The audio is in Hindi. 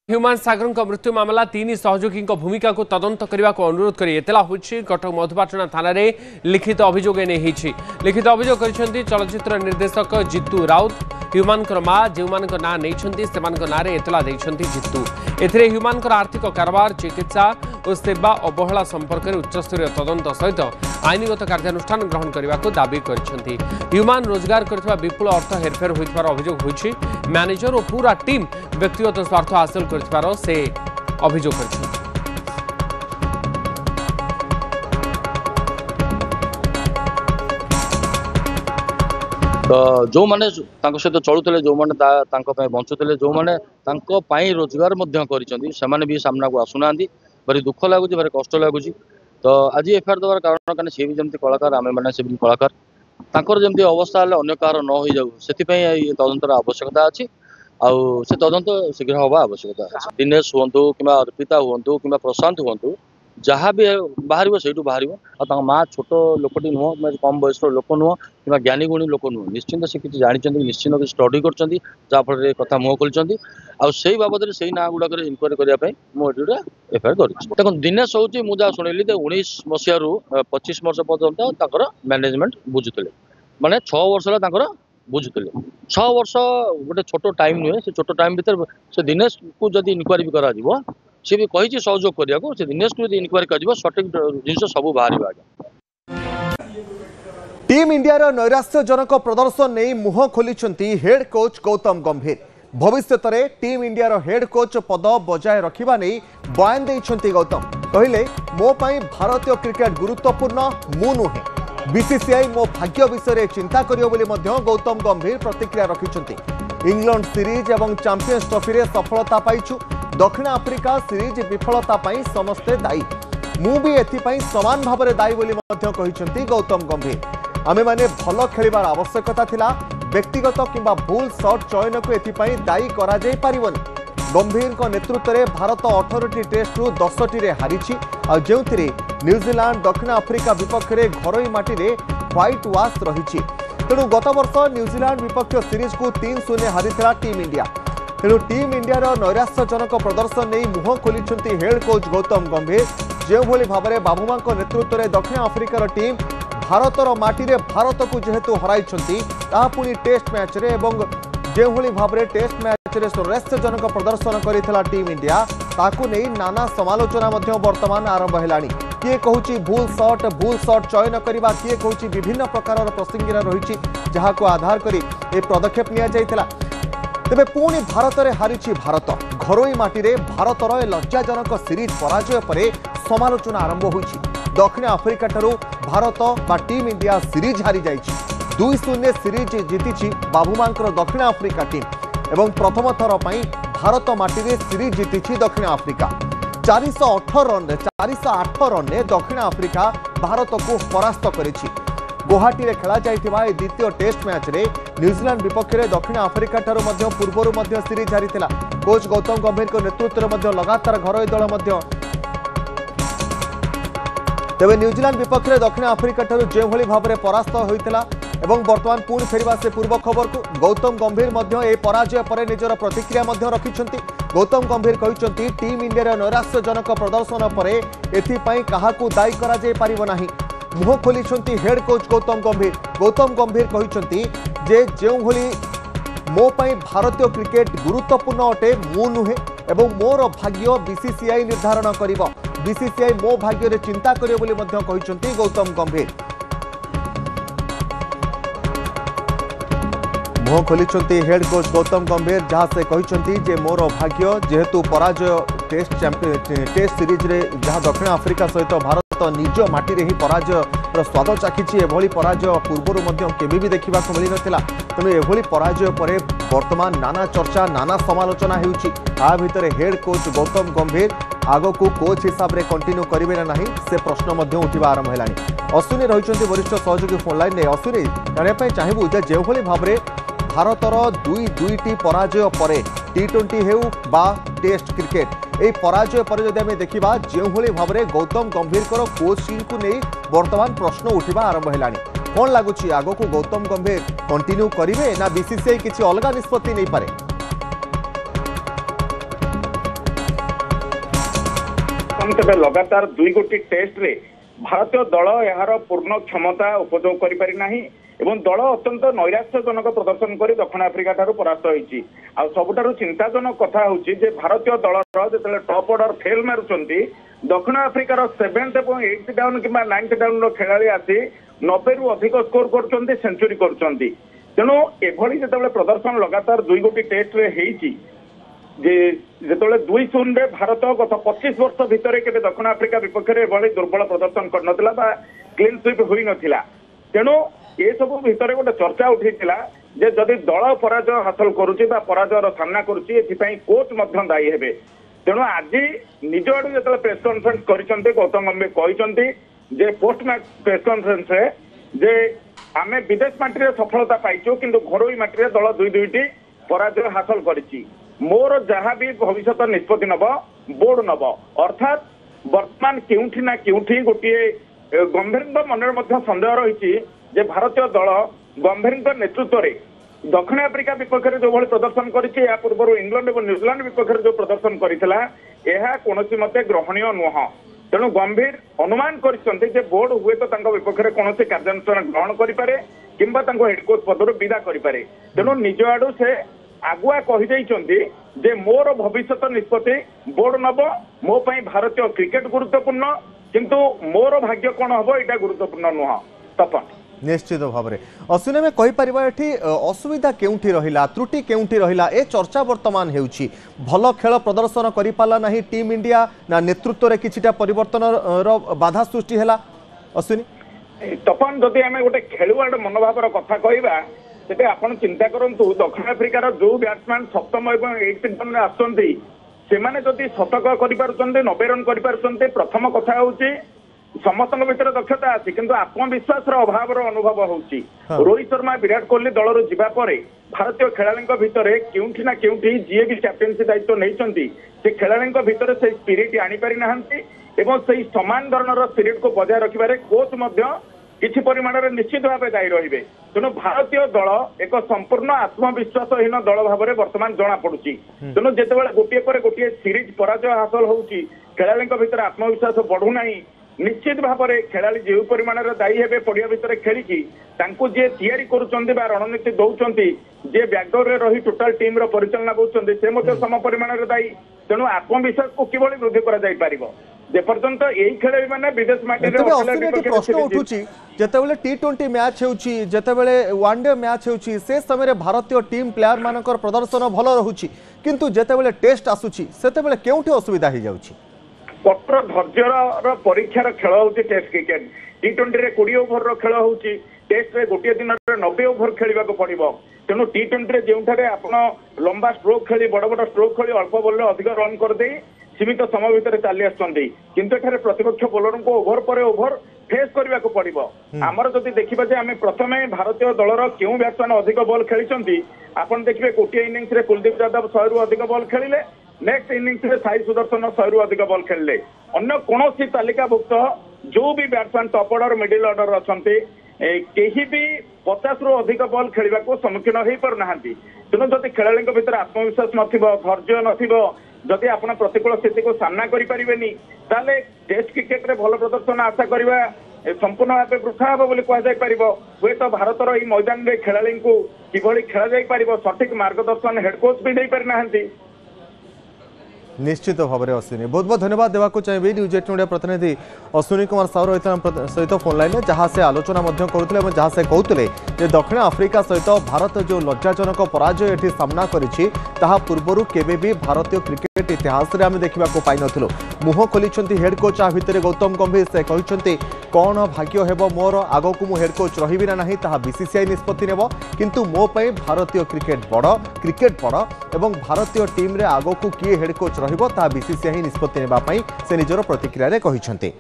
ह्यूमान सागर का मृत्यु मामला तीन सहयोगी भूमिका को तदंत करने को अनुरोध कर एतला होछि कटक मधुपाटना थाना रे लिखित अभियोग लिखित अभियोग कर चलचित्र निर्देशक जितू राउत ह्यूमान माँ जो ना नहीं ना एतला जितू एथिरे ह्यूमान आर्थिक कारबार चिकित्सा और सेवा अवहेला संपर्क में उच्चस्तरीय तदंत सहित आईनगत कार्यानुष्ठान ग्रहण करने को दाबी करछंती। ह्यूमान रोजगार करथिबा विपुल अर्थ हेरफेर होइथिबार अभियोग होइछि। मैनेजर और पूरा टीम व्यक्तिगत स्वार्थ हासिल करथिबार से अभियोग करछंती। तो जो माने सहित चलुते जो मैंने बंचुले जो मैंने रोजगार कर भी सामना को आसुना भारी दुख लगुच भारी कष्ट लगुच। तो आज एफआईआर देवार कारण कहीं सी भी जमी कलाकार आम मैंने से कलाकार तांकर जमी अवस्था अन्य कहार न हो जाऊ से तदंतर आवश्यकता अच्छी आउ से तदंत शीघ्र हवा आवश्यकता अच्छी। दिनेश हूँ कि अर्पिता हूँ कि प्रशांत हूँ जहाँ भी बाहर से बाहर माँ छोट लोकटी नुह कम बयस लोक नुह कि ज्ञानी गुणी लोक नुह निश्चिंत से किसी जानते निश्चिंत स्टडी कर कथा मुह खोली आई बाबद से ना गुड़ाक इनक्वारी करने मुझे एफआईआर कर देखो दिनेश हूँ मुझे शुणिली 19 मसीह 25 वर्ष पर्यटन मैनेजमेंट बुझुले माने 6 वर्ष बुझुले 6 वर्ष गोटे छोट टाइम नुहे से छोट टाइम भर से दिनेश को जब इनक्वारी भी करा सी भी कही सहयोग करने को दिनेश को इनक्वारी कर सठिक जिन सब बाहर। टीम इंडिया नैराश्यजनक प्रदर्शन नहीं मुह खोली हेड कोच गौतम गंभीर भविष्य में टीम इंडिया हेड कोच पद बजाय रखा नहीं बयान देइछंती गौतम कहले मो पाई भारतीय क्रिकेट गुरुत्वपूर्ण मु नुहे बीसीसीआई मो भाग्य विषय चिंता करियो बोली मध्य गौतम गंभीर प्रतिक्रिया रखिछंती। इंग्लैंड सीरीज एवं चैंपियंस ट्रॉफी रे सफलता पाइछु दक्षिण आफ्रिका सीरीज विफलता पाई समस्ते दायी मु भी एथिपाई समान भाव में दायी बोली मध्य कहिछंती गौतम गंभीर आमे माने भल खेलिबार आवश्यकता थिला व्यक्तिगत किंबा भूल शॉट चयन को एथिपाई दायी करा जाई परिवनी। गंभीर को नेतृत्व में भारत 18टी टेस्ट रु 10टी रे हारिछि आ जेउथिरे न्यूजीलैंड दक्षिण आफ्रिका विपक्ष में घरोई माटी रे व्हाइट वाश रहिछि। तेणु गत वर्ष न्यूजीलैंड विपक्ष सीरीज को 3-0 हारिथिला टीम इंडिया। तेणु टीम इंडिया नैराश्यजनक प्रदर्शन नहीं मुह खोली हेड कोच गौतम गंभीर जो भाव में बाबुमा नेतृत्व में दक्षिण आफ्रिकार टीम भारतर माटी रे भारत को जेहेतु हराई पुणी टेस्ट मैच रे एवं जो भाव में टेस्ट मैच रे नैराश्यजनक प्रदर्शन करथिला टीम इंडिया ताकू नहीं नाना समालोचना वर्तमान आरंभ है। किए कहूँ भूल शॉट चयन करवा किए कहूँ विभिन्न प्रकार प्रसंगिरा रही जहाँ को आधार कर पदक्षेप निया जाइथिला। तेबे पुणी भारत रे हारिछि भारत घरोई माटी रे भारतर लज्जाजनक सीरीज पराजय परे समालोचना आरंभ होइछि। दक्षिण आफ्रिका ठारू भारत बा टीम इंडिया सीरीज हारी जाइछि 2-0 सीरीज जीतिछि बाबुमांकर दक्षिण आफ्रिका टीम एवं प्रथम थर पई भारत माटी रे सीरीज जीतिछि दक्षिण आफ्रिका 408 रन रे दक्षिण आफ्रिका भारत को परास्त करिछि। गुवाहाटी रे खेला जाइथिबा द्वितीय टेस्ट मैच रे न्यूजीलैंड विपक्ष में दक्षिण आफ्रिका ठारू पूर्व सीरीज हारिथिला। कोच गौतम गंभीर को नेतृत्व में लगातार घरोई दल तेबे न्यूजीलैंड विपक्ष में दक्षिण आफ्रिका ठारू जो भाव में परास्त होइथिला एवं वर्तमान पुणी फेरिबा से पूर्व खबर को गौतम गंभीर ए पराजय पर निजर प्रतिक्रिया रखिछंती। गौतम गंभीर कहिछंती टीम इंडिया नैराश्यजनक प्रदर्शन पर एथिपाई काहाकू दायी करा जाय परिबो नाही। मुह खोली हेड कोच गौतम गंभीर कहिछंती जे जो भली मो पाई भारतीय क्रिकेट गुरुत्वपूर्ण अटे मु नुहे एवं मोर भाग्य बीसीसीआई निर्धारण करिबो बीसीसीआई मो भाग्य रे चिंता करियो बोली मध्य कहिछंती गौतम गंभीर। मुह खोली हेड कोच गौतम गंभीर जहाँ से कहते जे मोर भाग्य जेहेतु पराजय टेस्ट सीरीज रे जहाँ दक्षिण आफ्रिका सहित भारत निज माटी रे ही पराजय स्वाद चाखी एभली पराजय पूर्वर केबे भी देखा मिल नाला। तेणु एभली पराजय पर वर्तमान नाना चर्चा नाना समालोचना होउछि। आ भितर हेड कोच गौतम गंभीर आग को कोच हिसाब से कंटिन्यू करेंगे ना नहीं से प्रश्न उठा आरंभ है। अश्विनी रही वरिष्ठ सहयोगी फोनलाइन में अश्विनी जानापी चाहबू जो भाव में भारतर दुईटी पराजय पर T20 हेउ बा टेस्ट क्रिकेट ए पराजय पर जदि आमे देखिबा जो भाव में गौतम गंभीर कोचिंग को नहीं वर्तमान प्रश्न उठा आरंभ है। कौन लगुच आग को गौतम गंभीर कंटिन्यू करेंगे ना बीसीसीआई किसी अलग निष्पत्ति नहीं पारे? प्रदर्शन तेज लगातार 2 गोटी टेस्ट रे भारतीय दल यार पूर्ण क्षमता उपयोग कर पारि नाही एवं दल अत्यंत नैराश्यजनक प्रदर्शन कर दक्षिण आफ्रिका ठारू परास्त होईची आ सबुठारू चिंताजनक कथा होची जे भारतीय दलर जेतले टॉप ऑर्डर फेल मारुचंती दक्षिण आफ्रिकार 7th और 8th डाउन किंबा 9th डाउन रो खेलाड़ी आसी 90 रु अधिक स्कोर करचंती सेंचुरी करचंती तेणु एभली जेतले प्रदर्शन लगातार 2 गोटी टेस्ट रे हेईची जे जेतले 2-0 रे भारत गत 25 वर्ष भितर केबे दक्षिण आफ्रिका विपक्ष रे एभली दुर्बल प्रदर्शन करनथिला बा क्लीन स्वीप होई नथिला तेणु ये सब भितर गोटे चर्चा उठीला जे जदि दल पराजय हासिल करुची बा पराजयर सामना करुची एथिपाई कोच मध्य दायी हेबे तेणु आज निज आड़ू जो प्रेस कॉन्फ्रेंस कर गौतम गंभीर कहते जे पोस्ट मैच प्रेस कॉन्फ्रेंस रे जे आमे विदेश माटी सफलता पाइचु किंतु घरोई माटी दल 2-2टी पराजय हासिल करिछि मोर जहाँ भी भविष्य निष्पत्ति नब बोर्ड नब अर्थात वर्तमान केउठी ना केउठी गोटे गंभीर मन सन्देह रही जे भारतीय दल गंभीर नेतृत्व रे दक्षिण आफ्रिका विपक्ष में जो भाई प्रदर्शन करिछि या पूर्व इंग्लैंड और न्यूजीलैंड विपक्ष में जो प्रदर्शन करथिला एहा कोनोसी मते ग्रहणीय नुह तेणु गंभीर अनुमान करिसंते जे बोर्ड हुए तो तांको विपक्ष में कोनोसी कार्यानुष्ठान ग्रहण करिपारे किंबा तांको हेड कोच पदरु विदा करिपारे तेणु निज आडू से आगुआ कहि दैछंती जे मोर भविष्यत निष्पत्ति बोर्ड नब मो पई भारतीय क्रिकेट गुरुत्वपूर्ण किंतु मोर भाग्य कोन हबो एटा गुरुत्वपूर्ण नुह तपन निश्चित भाव में अश्विनी में कहीपर ये असुविधा केउठी रहिला त्रुटि केउठी रहिला ए चर्चा वर्तमान हेउची भल खेल प्रदर्शन करि पाला नाही टीम इंडिया ना नेतृत्व रे किछिटा परिवर्तन रो बाधा सृष्टि हैला अश्विनी तपन जदि आमे गोटे खेलुआड़ मनोभावर कथा कहबा सेटे आपण चिंता करंतु दक्षिण आफ्रिकार जो बैट्समैन सप्तम एवं 8th डाउन रे आसंती सेमाने जदि शतक करि पारुचंते 90 रन करि पारुचंते प्रथम कथा होउची समस्त भीतर दक्षता अच्छी किंतु आत्मविश्वास अभाव अनुभव होउची रोहित शर्मा विराट कोहली दल जीवा परे भारतीय खेलाड़ी भितर केउठी ना केउठी जी भी कैप्टेन्सी दायित्व नहीं से खेलाड़ी भितर से स्पिरिट आनी पारि नाहंती एवं से समान धरणर स्पिरिट को बजाय रखिबारे कोच मध्य किछि परिमाण रे निश्चित भाव दायी रहिबे तेणु भारतीय दल एक संपूर्ण आत्मविश्वासहीन दल भाव में वर्तमान जना पड़ुची तेणु जेतेबेले गोटे पर गोटे सीरीज पराजय हासिल होउची खेलाड़ी भितर आत्मविश्वास बढ़ू नाही निश्चित भाव में खेलाड़ी जो परिमाण दायी हेबे पड़िया भितर खेलिकी तांको जे तैयारी करुचंती बा रणनीति दौचंती जे बैकडोर रे रही टोटल टीम रो परिचालना बोचंती से मते सम परिमाण रे दायी तेणु आत्मविश्वास को किभली वृद्धि करा जाय पारिबो जे पर्यंत एही खेलाड़ी माने विदेश माटी रे प्रश्न उठुची जेतेबेले टी20 मैच हेउची जेतेबेले वनडे मैच हेउची से समय रे भारतीय टीम प्लेयर मानकर प्रदर्शन भलो रहूची किंतु जेतेबेले टेस्ट आसुची सेतेबेले केउठी असुविधा हो जाउची कठोर धैर्यर परीक्षार खेल होची टेस्ट क्रिकेट टी20 रे 20 ओवर खेल होची टेस्ट रे गोटे दिन 90 ओवर खेलिबा को पड़िबो तेणु टी20 रे जेउठारे आपण लंबा स्ट्रोक खेली बड़ बड़ स्ट्रोक खेली अल्प बॉल रे अधिक रन कर दे सीमित समय भितर चली आसुचंती किंतु एठारे प्रतिपक्ष बोलर को ओवर पर ओवर फेस करबा को पड़िबो हमर जदि देखिबा जे आमे प्रथमे भारतीय दलर केउ बैट्समैन अधिक बॉल खेलिचंती आपण देखिबे कोटी इनिंग्स रे कुलदीप यादव 100 रु अधिक बॉल खेलिले नेक्स्ट इनिंग्स रे साई सुदर्शन 100 रु अधिक बॉल खेलिले अन्य कोनोसी तालिकाभुक्त जो भी batsman top order middle order अछंती केही भी 50 रु अधिक बॉल खेलिबा को सम्मुखीन होई पर नाहंती तेणु जदि खेलाड़ी भितर आत्मविश्वास नथिबो धैर्य नथिबो जदि आपण प्रतिकूल स्थिति को सामना करि परिबेनी ताले टेस्ट क्रिकेट रे भलो प्रदर्शन आशा करबा संपूर्ण भाव वृथा हे बोली कह जाय परिबो हुए तो भारतर ई मैदान रे खेलाड़ी को किभली खेला जाय परिबो सठिक मार्गदर्शन हेड कोच भी दे पारि नाहंती निश्चित भाव में अश्विनी बहुत बहुत धन्यवाद देवाक चाहिए न्यूज 18 इंडिया प्रतिनिधि अश्विनी कुमार साहू रही सहित फोन लाइन में जहाँ से आलोचना करुले जहाँ से कहते दक्षिण आफ्रिका सहित भारत जो लज्जाजनक पराजय ये सामना करिछि ताहा पूर्वरु केबे भी भारतीय क्रिकेट इतिहास रे आमे देखिबा को पाइ नथिलो मुह खोलिछंती हेड कोच आ भितरे गौतम गंभीर से कहते कौन भाग्य हेबो मोर आगो को मु हेड कोच रहिबि ना नाही ताहा बीसीसीआई निष्पत्ति नेबो किंतु मो पई भारतीय क्रिकेट बड़ एवं भारतीय टीम रे आगो को किए हेड कोच रहिबो ता बीसीसीआई निष्पत्ति नेबा पई से निजर प्रतिक्रिया रे कहिछंती।